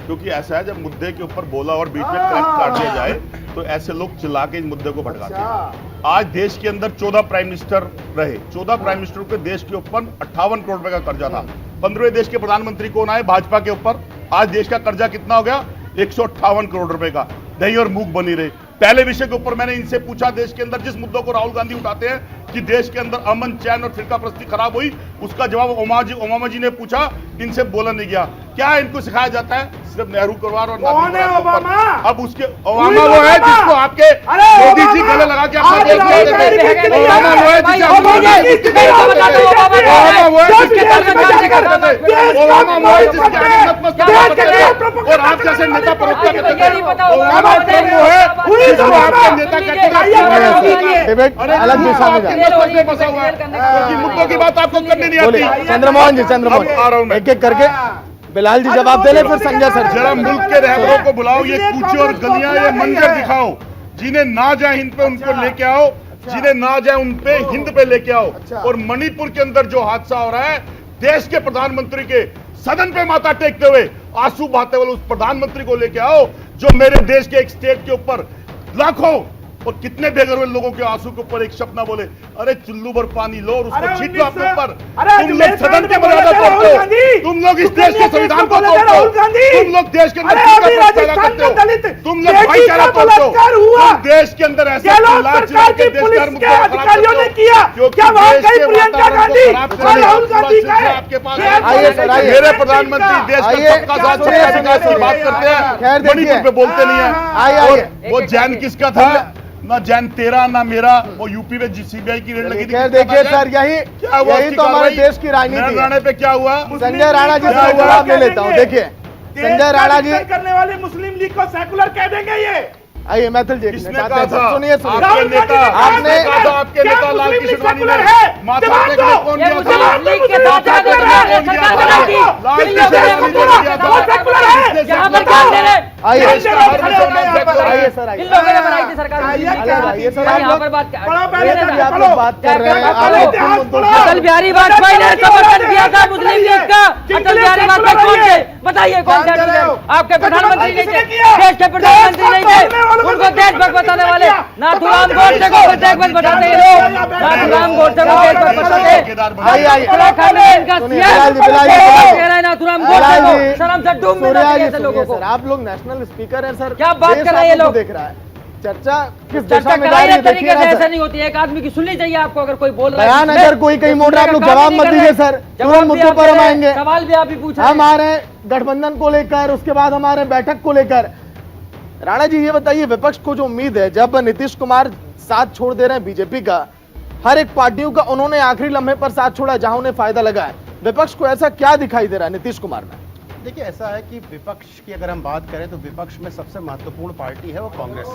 क्योंकि ऐसा है जब मुद्दे के ऊपर बोला और बीच में करंट काट दिया जाए तो ऐसे लोग चिल्ला के इस मुद्दे को भटकाते हैं। आज देश के अंदर 14 प्राइम मिनिस्टर रहे, 14 प्राइम मिनिस्टरों के देश के ऊपर 58 करोड़ रुपए का कर्जा था। 15वें देश के प्रधानमंत्री कौन आए? भाजपा के ऊपर। आज देश का कर्जा कितना हो गया? 158 करोड़ रुपए का। दही और मूंग बनी रहे। पहले विषय के ऊपर मैंने इनसे पूछा, देश के अंदर जिस मुद्दों को राहुल गांधी उठाते हैं कि देश के अंदर अमन चैन और फिरका परस्ती खराब हुई, उसका जवाब ओबामा जी ने पूछा, इनसे बोला नहीं गया। क्या इनको सिखाया जाता है? सिर्फ नेहरू परिवार और ओबामा। अब उसके ओबामा वो है जिसको आपके मोदी जी गले लगा के अपना देश में ओबामा वो है जिसे ओबामा वो है जिसके ओबामा वो है जिसके आगे नतमस्तक और आप जैसे नेता प्रवक्ता कहते थे ओबामा वो है जिसको आपके नेता कहते थे अलग दिशा में फंसा हुआ है क्योंकि मुद्दों की बात आपको करनी नहीं आती। चंद्रमोहन जी, चंद्रमोहन एक एक करके बिलाल जी जवाब दे ले, फिर संजय सर। जरा मुल्क के रहबरों को बुलाओ, ये कूचे और गलियां, ये मंजर दिखाओ। जिन्हें ना जाए हिंद पे उनको लेके आओ, जिन्हें ना जाए उन पे हिंद पे लेके आओ। और मणिपुर के अंदर जो हादसा हो रहा है, देश के प्रधानमंत्री के सदन पे माथा टेकते हुए आंसू बहाते हुए उस प्रधानमंत्री को लेके आओ जो मेरे देश के एक स्टेट के ऊपर लाखों और कितने बेघर लोगों के आंसू के ऊपर एक शब्द ना बोले, अरे चुल्लू भर पानी लो और उसको छीट लो अपने ऊपर। तुम लोग सदन की मर्यादा तोड़ते हो, तुम लोग इस देश के संविधान को तोड़ते हो, तुम लोग देश के अंदर पैदा करते हो, तुम लोग भाईचारा तोड़ते हो, तुम देश के अंदर ऐसे चिल्ला के देश के हर मुद्दे को खराब करते हो, क्योंकि देश के वातावरण को खराब करने आपके पास मेरे प्रधानमंत्री देश का सबका साथ सबका विकास की बात करते हैं, मणिपुर पे बोलते नहीं है। और वो जैन किसका था? ना जैन तेरा ना मेरा। वो यूपी में सीबीआई की रेड लगी थी। देखिए सर, यही तो हमारे देश की राजनीति है। पे क्या हुआ? संजय राणा जी से जवाब ले लेता हूँ। देखिए संजय राणा जी करने वाले मुस्लिम लीग को सेकुलर कह देंगे ये। आइए मैथिल जी, किसने कहा था? सुनिए आपके नेता, आपने कहा था आपके नेता लाल कृष्णवानी ने माथा टेकने कौन गया था? लाल कृष्णवानी ने दिया था। आइए आइए सर, इन लोगों ने बनाई थी सरकार। आइए सर, यहाँ पर बात आप लोग बात कर रहे हैं। अटल बिहारी वाजपेयी ने समर्थन किया था मुस्लिम लीग का। अटल बिहारी वाजपेयी कौन थे? बताइए कौन थे? आपके प्रधानमंत्री नहीं थे, देश के प्रधानमंत्री नहीं थे, उनको देशभक्त बताने वाले नाथूराम गोडसे को देशभक्त बताते हैं लोग। नाथूराम गोडसे को देशभक्त बताते। उत्तराखंड में इनका सीएम कह रहा है नाथूराम गोडसे को शर्म से डूब मिलना चाहिए ऐसे लोगों को। आप लोग नेशनल स्पीकर हैं सर, क्या बात कर रहे हैं लोग? देख रहा है चर्चा किस चर्चा दिशा में कराई जा रही है, तरीके से देखिए ऐसे नहीं होती है। एक आदमी की सुननी चाहिए आपको। अगर कोई बोल रहा है बयान अगर कोई कहीं मोड़ रहा है, आप लोग जवाब मत दीजिए सर, तुरंत मुद्दों पर हम आएंगे। सवाल भी आप ही पूछ रहे हैं। हम आ रहे हैं गठबंधन को लेकर, उसके बाद हमारे बैठक को लेकर। राणा जी ये बताइए, विपक्ष को जो उम्मीद है, जब नीतीश कुमार साथ छोड़ दे रहे हैं बीजेपी का, हर एक पार्टियों का उन्होंने आखिरी लम्हे पर साथ छोड़ा जहां उन्हें फायदा लगा है, विपक्ष को ऐसा क्या दिखाई दे रहा है नीतीश कुमार में? देखिए ऐसा है कि विपक्ष की अगर हम बात करें तो विपक्ष में सबसे महत्वपूर्ण पार्टी है वो कांग्रेस।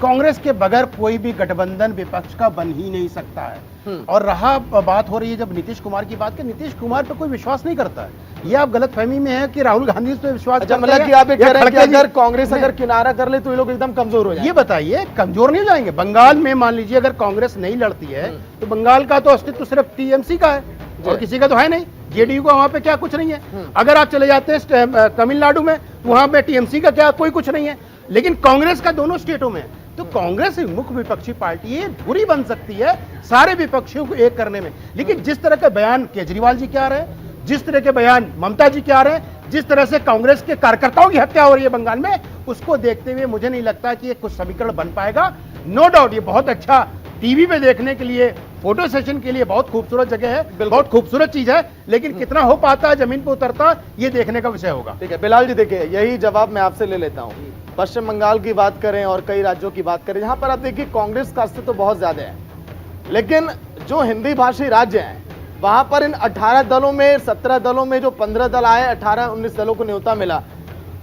कांग्रेस के बगैर कोई भी गठबंधन विपक्ष का बन ही नहीं सकता है। और रहा बात हो रही है जब नीतीश कुमार की बात, नीतीश कुमार पे कोई विश्वास नहीं करता है। ये आप गलतफहमी में है कि राहुल गांधी पे विश्वास करते हैं। मतलब कि आप ये कह रहे हैं कि अगर कांग्रेस अगर किनारा कर ले तो ये लोग एकदम कमजोर हो जाएंगे। ये बताइए, कमजोर नहीं हो जाएंगे? बंगाल में मान लीजिए अगर कांग्रेस नहीं लड़ती है तो बंगाल का तो अस्तित्व सिर्फ टीएमसी का है और किसी का तो है नहीं। जेडीयू का वहां पे क्या कुछ नहीं है। अगर आप चले जाते हैं तमिलनाडु में, वहां पे टीएमसी का क्या कोई कुछ नहीं है। लेकिन कांग्रेस का दोनों स्टेटों में, तो कांग्रेस एक मुख्य विपक्षी पार्टी है, धुरी बन सकती है सारे विपक्षियों को एक करने में। लेकिन जिस तरह के बयान केजरीवाल जी क्या रहे हैं, जिस तरह के बयान ममता जी क्या रहे हैं, जिस तरह से कांग्रेस के कार्यकर्ताओं की हत्या हो रही है बंगाल में, उसको देखते हुए मुझे नहीं लगता कि ये कुछ समीकरण बन पाएगा। नो डाउट ये बहुत अच्छा टीवी पे देखने के लिए, फोटो सेशन के लिए बहुत खूबसूरत जगह है, बहुत खूबसूरत चीज है, लेकिन कितना हो पाता है, जमीन पे उतरता, ये देखने का विषय होगा। ठीक है बिलाल जी, देखिए यही जवाब मैं आपसे ले लेता हूँ। पश्चिम बंगाल की बात करें और कई राज्यों की बात करें, जहां पर आप देखिए कांग्रेस का अस्तित्व तो बहुत ज्यादा है, लेकिन जो हिंदी भाषी राज्य हैं वहां पर इन 18 दलों में, 17 दलों में जो 15 दल आए, 18-19 दलों को न्योता मिला,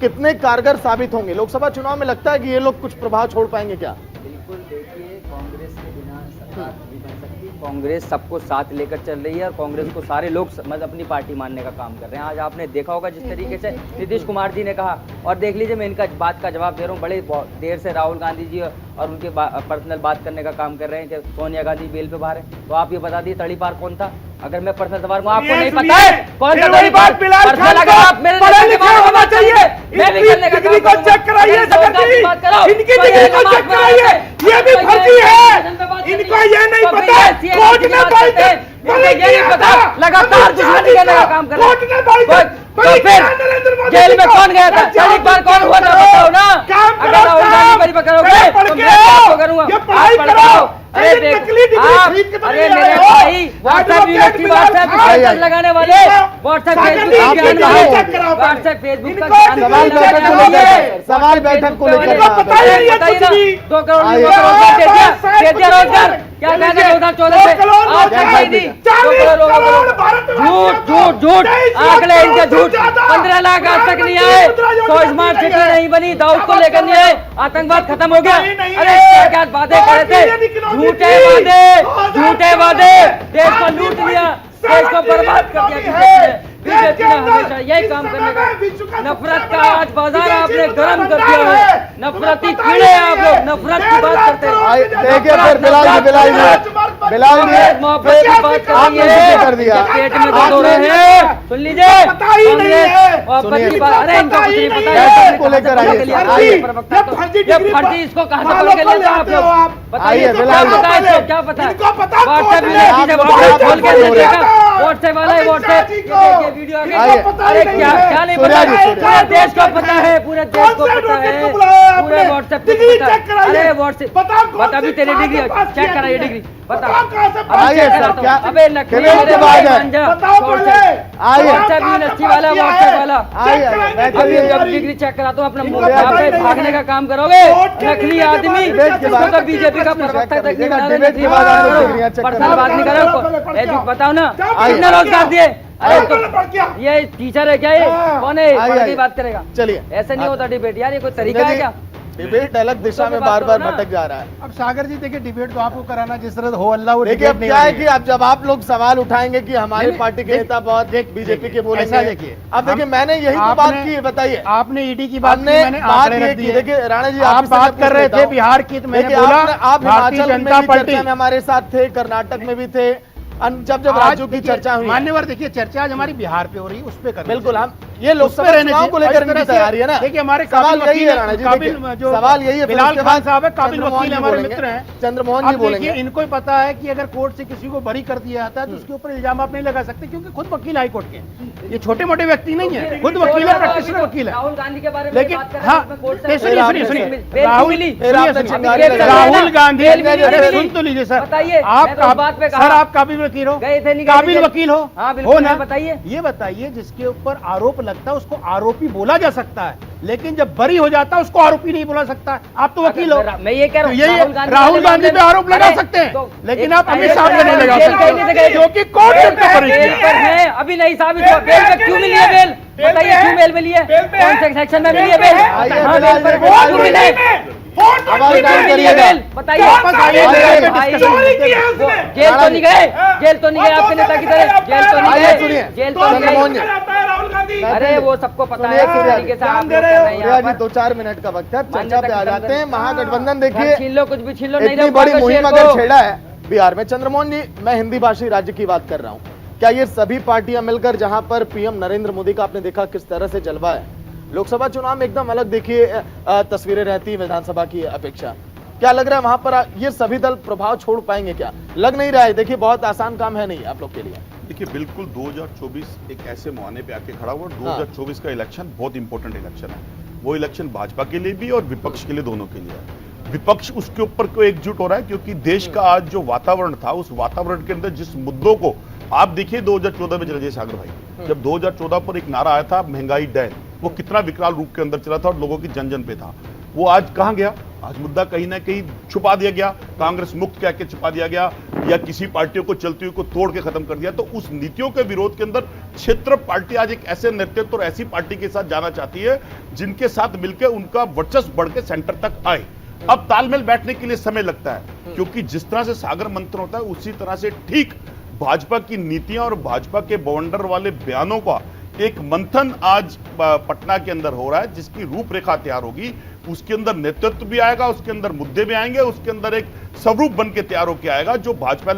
कितने कारगर साबित होंगे? लोकसभा चुनाव में लगता है कि ये लोग कुछ प्रभाव छोड़ पाएंगे क्या? बिल्कुल, देखिए कांग्रेस के बिना सरकार नहीं बन सकती। कांग्रेस सबको साथ लेकर चल रही है और कांग्रेस को सारे लोग मतलब अपनी पार्टी मानने का काम कर रहे हैं। आज आपने देखा होगा जिस तरीके से नीतीश कुमार जी ने कहा, और देख लीजिए मैं इनका बात का जवाब दे रहा हूँ, बड़े देर से राहुल गांधी जी और उनके पर्सनल बात करने का काम कर रहे हैं कि सोनिया गांधी बेल पे बाहर है। तो आप ये बता दिए तड़ीपार कौन था? अगर मैं पर्सनल सवाल हूँ, आपको नहीं पता है कौन सा मेरी बात पर्सनल, अगर आप मेरे होना चाहिए। मैं भी करने का डिग्री को चेक कराइए सागर जी, इनकी डिग्री को चेक कराइए, ये भी फर्जी है। इनको ये नहीं पता कोर्ट ने ये नहीं पता, लगातार दुश्मनी करने का काम कर रहे हैं। तो फिर जेल में कौन गया था, पहली बार कौन हुआ था बताओ ना। अगर राहुल गांधी पर पकड़ोगे तो मैं आपको करूंगा, आप पढ़ पाओ। अरे अरे मेरे भाई, व्हाट्सएप यूनिवर्सिटी, व्हाट्सएप लगाने वाले, व्हाट्सएप फेसबुक का सवाल बैठक को लेकर 2 करोड़ दे दिया रोजगार, क्या कहते हैं 2014 से आप दिखाई दी 2 करोड़ लोगों को। झूठ झूठ झूठ आंकड़े इनके झूठ। 15 लाख आज तक नहीं आए, तो स्मार्ट सिटी नहीं बनी, दाऊद को लेकर नहीं आए, आतंकवाद खत्म हो गया। अरे क्या क्या बातें कर रहे थे, झूठे वादे, देश को लूट लिया, देश को बर्बाद कर दिया। बीजेपी ने हमेशा यही काम करने का, नफरत का आज बाजार आपने गर्म कर दिया है, नफरती कीड़े आप लोग, नफरत की बात करते हैं। देखिए फिर बिलाल ने मोहब्बत की बात कर दिया, पेट में दर्द हो रहे हैं, सुन लीजिए मोहब्बत की बात। अरे इनको कुछ नहीं पता को लेकर आइए, फर्जी, इसको कहाँ से पकड़ के लेते हैं आप लोग, बताइए क्या पता है इसको, क्या पता है। व्हाट्सएप खोल के देखा, व्हाट्सएप वाला है, व्हाट्सएप वीडियो अरे क्या नहीं पता, पूरे देश को पता है, पूरे देश को पता है, पूरे व्हाट्सएप पे पता है। अरे व्हाट्सएप बता भी, तेरी डिग्री चेक कराइए, डिग्री बता। अबे नकली व्हाट्सएप यूनिवर्सिटी वाला, व्हाट्सएप वाला, अभी जब डिग्री चेक कराता हूँ अपना भागने का काम करोगे, नकली आदमी। तो बीजेपी का प्रवक्ता पर्सनल बात नहीं करो, बताओ ना कितने रोजगार दिए। अरे तो ये टीचर है क्या, ये कौन है, पढ़ की बात करेगा। चलिए, ऐसे नहीं होता डिबेट यार, ये कोई तरीका है क्या। डिबेट अलग दिशा में बार बार भटक जा रहा है। अब सागर जी देखिए, डिबेट तो आपको कराना जिस तरह हो अल्लाह, वो देखिए अब क्या है कि अब जब आप लोग सवाल उठाएंगे कि हमारी पार्टी के नेता बहुत बीजेपी के बोले, ऐसा देखिए, अब देखिए मैंने यही तो बात की, बताइए आपने ईडी की बात की, देखिए राणा जी आप बात कर रहे थे बिहार की, तो मैंने बोला आप भारतीय जनता पार्टी में हमारे साथ थे, कर्नाटक में भी थे, जब राज्यों की चर्चा हुई। मान्यवर देखिए, चर्चा आज हमारी बिहार पे हो रही है, उस पे कर बिल्कुल, हम ये लोकसभा चुनाव को लेकर इनकी तैयारी है ना। देखिए हमारे सवाल यही है राणा जी, सवाल यही है। बिलाल खान साहब है, काबिल वकील हमारे मित्र हैं, चंद्रमोहन जी बोलेंगे। इनको ही पता है कि अगर कोर्ट से किसी को बरी कर दिया जाता है तो उसके ऊपर इल्जाम आप नहीं लगा सकते, क्योंकि खुद वकील हाई कोर्ट के, ये छोटे मोटे व्यक्ति नहीं है, खुद वकील है, प्रैक्टिशनर वकील है। राहुल गांधी के बारे में लेकिन हाँ, सुनिए राहुल गांधी, सुन तो लीजिए सर, आप काबिल वकील हो, काबिल वकील हो ना, बताइए। ये बताइए, जिसके ऊपर आरोप लगता है उसको आरोपी बोला जा सकता है, लेकिन जब बरी हो जाता है उसको आरोपी नहीं बोला सकता। आप तो वकील हो, मैं ये कह रहा हूँ, राहुल गांधी पे आरोप लगा सकते हैं, लेकिन आप अमित शाह पे नहीं लगा सकते, क्योंकि कोर्ट है अभी नहीं साबित हुआ। बेल पे क्यों मिली है, बेल बताइए, क्यों बेल मिली है, कौन से सेक्शन में मिली है बेल, क्यों मिले, बताइए। जेल तो नहीं गए, जेल तो नहीं गए आपके नेता की तरह, जेल तो नहीं गए, जेल तो नहीं गए। अरे वो सबको पता है किस तरीके से आप लोग कर रहे हैं यहाँ पर। 2-4 मिनट का वक्त है, चर्चा पे आ जाते हैं। महागठबंधन देखिए, छीन लो कुछ भी छीन लो, नहीं इतनी बड़ी मुहिम अगर छेड़ा है बिहार में। चंद्रमोहन जी, मैं हिंदी भाषी राज्य की बात कर रहा हूँ, क्या ये सभी पार्टियां मिलकर, जहां पर पीएम नरेंद्र मोदी का आपने देखा किस तरह से जलवा है, लोकसभा चुनाव में एकदम अलग देखिए तस्वीरें रहती विधानसभा की अपेक्षा, क्या लग रहा है वहां पर ये सभी दल प्रभाव छोड़ पाएंगे क्या? लग नहीं रहा है, देखिए बहुत आसान काम है नहीं आप लोग के लिए। देखिए बिल्कुल 2024 एक ऐसे मुहाने पे आके खड़ा हुआ। 2024 का इलेक्शन बहुत इंपॉर्टेंट इलेक्शन है, वो इलेक्शन भाजपा के लिए भी और विपक्ष के लिए, दोनों के लिए है। विपक्ष उसके ऊपर क्यों एकजुट हो रहा है, क्योंकि देश का आज जो वातावरण था, उस वातावरण के अंदर जिस मुद्दों को आप देखिए 2014 में चले सागर भाई, जब 2014 पर एक नारा आया था महंगाई डैन, वो कितना विकराल रूप के अंदर चला था और लोगों की जन जन पे था, वो आज कहां गया? आज मुद्दा कहीं ना कहीं छुपा दिया गया, कांग्रेस मुक्त कह के छुपा दिया गया, या किसी पार्टियों को चलती हुई को तोड़ के खत्म कर दिया। तो उस नीतियों के विरोध के अंदर क्षेत्र पार्टी आज एक ऐसे नेतृत्व और ऐसी पार्टी के साथ जाना चाहती है जिनके साथ मिलकर उनका वर्चस्व बढ़ के सेंटर तक आए। अब तालमेल बैठने के लिए समय लगता है, क्योंकि जिस तरह से सागर मंथन होता है उसी तरह से ठीक भाजपा की नीतियां और भाजपा के बवंडर वाले बयानों का एक मंथन आज पटना के अंदर हो रहा है, जिसकी रूपरेखा तैयार होगी। उसके अंदर नेतृत्व भी आएगा, उसके अंदर मुद्दे भी आएंगे, उसके अंदर एक स्वरूप बन के तैयार होकर आएगा जो भाजपा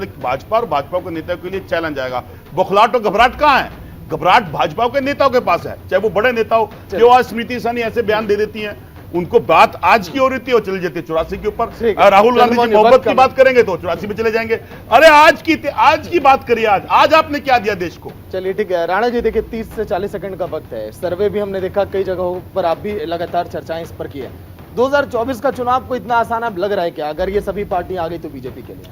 और भाजपा के नेताओं के लिए चैलेंज आएगा। बौखलाहट और घबराहट कहां है? घबराहट भाजपा के नेताओं के पास है, चाहे वो बड़े नेता हो। क्यों आज स्मृति ईरानी ऐसे बयान दे देती हैं? उनको बात आज की हो रही थी और चली जाती है 84 के ऊपर। राहुल गांधी जी मोहब्बत की बात करेंगे तो 84 में चले जाएंगे। अरे आज की बात करिए। आज आपने क्या दिया देश को? चलिए ठीक है राणा जी, देखिए 30 से 40 सेकंड का वक्त है। सर्वे भी हमने देखा, कई जगहों पर आप भी लगातार चर्चाएं इस पर की है। 2024 का चुनाव को इतना आसान अब लग रहा है क्या, अगर ये सभी पार्टियां आ गई तो बीजेपी के लिए?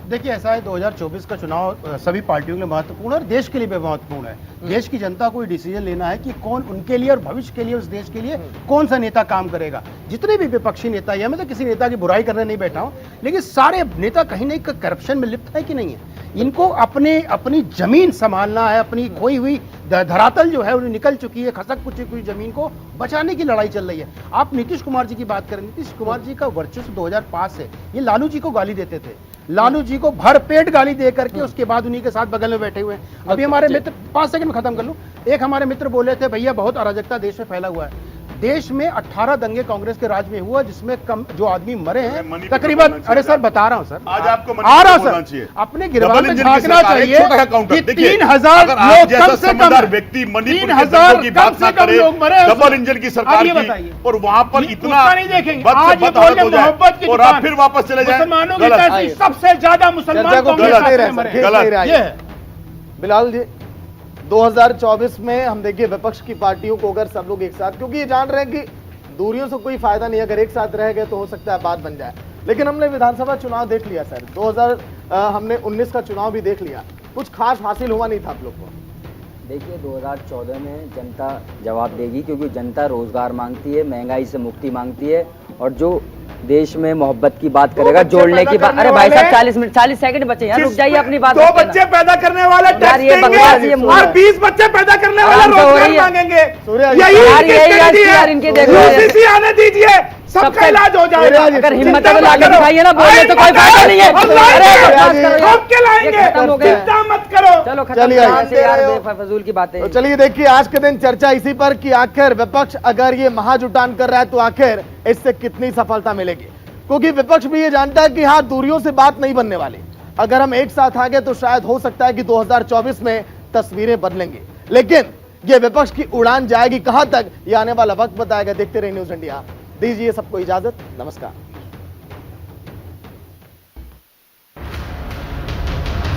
देखिए ऐसा है, 2024 का चुनाव सभी पार्टियों के लिए महत्वपूर्ण है और देश के लिए भी महत्वपूर्ण है। देश की जनता को डिसीजन लेना है कि कौन उनके लिए और भविष्य के लिए, उस देश के लिए कौन सा नेता काम करेगा। जितने भी विपक्षी नेता है, मैं तो किसी नेता की बुराई करने नहीं बैठा हूं, लेकिन सारे नेता कहीं ना कहीं करप्शन में लिप्त है कि नहीं है। इनको अपनी जमीन संभालना है, अपनी खोई हुई धरातल जो है उन्हें निकल चुकी है, खसक कुची हुई जमीन को बचाने की लड़ाई चल रही है। आप नीतीश कुमार जी की बात करें, नीतीश कुमार जी का वर्चस्व 2005 से ये लालू जी को गाली देते थे, लालू जी को भरपेट गाली दे करके उसके बाद उन्हीं के साथ बगल में बैठे हुए हैं। अभी हमारे मित्र, 5 सेकंड में खत्म कर लूं, एक हमारे मित्र बोले थे भैया बहुत अराजकता देश में फैला हुआ है। देश में 18 दंगे कांग्रेस के राज में हुआ, जिसमें कम जो आदमी मरे हैं तकरीबन, अरे सर बता रहा हूं सर, आज आपको आ रहा हूं सर, अपने गिरबान में झांकना चाहिए कि 3000 लोग कम से कम व्यक्ति मणिपुर 3000 की बात ना करे, डबल इंजन की सरकार की, और वहां पर इतना नहीं देखेंगे। आज ये बोले मोहब्बत की और आप फिर वापस चले जाए। मुसलमानों की तरफ सबसे ज्यादा मुसलमान बिलाल जी 2024 में हम देखिए विपक्ष की पार्टियों को अगर सब लोग एक साथ, क्योंकि ये जान रहे हैं कि दूरियों से कोई फायदा नहीं, अगर एक साथ रह गए तो हो सकता है बात बन जाए। लेकिन हमने विधानसभा चुनाव देख लिया सर, हमने 19 का चुनाव भी देख लिया, कुछ खास हासिल हुआ नहीं था आप लोग को। देखिए 2014 में जनता जवाब देगी, क्योंकि जनता रोजगार मांगती है, महंगाई से मुक्ति मांगती है, और जो देश में मोहब्बत की बात करेगा, जोड़ने की बात। अरे भाई साहब 40 सेकंड बचे यार, रुक जाइए अपनी बात। 2 बच्चे पैदा करने वाला टैक्स देंगे और 20 बच्चे पैदा करने वाला रोजगार मांगेंगे। यार इनके देखो आने दीजिए, सबका इलाज हो जाएगा। अगर हिम्मत है तो लाके दिखाइए ना, बोलने तो कोई फायदा नहीं है। चिंता मत करो। चलो खत्म, फजूल की बातें। तो चलिए देखिए आज के दिन चर्चा इसी पर कि आखिर विपक्ष अगर ये महाजुटान कर रहा है तो आखिर इससे कितनी सफलता मिलेगी, क्योंकि विपक्ष भी ये जानता है कि हाँ दूरियों से बात नहीं बनने वाली। अगर हम एक साथ आ गए तो शायद हो सकता है कि 2024 में तस्वीरें बदलेंगी, लेकिन ये विपक्ष की उड़ान जाएगी कहां तक, ये आने वाला वक्त बताएगा। देखते रहिए न्यूज़ इंडिया, दीजिए सबको इजाजत, नमस्कार।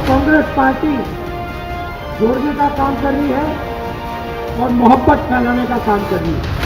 कांग्रेस पार्टी जोड़ने का काम कर रही है और मोहब्बत फैलाने का काम कर रही है।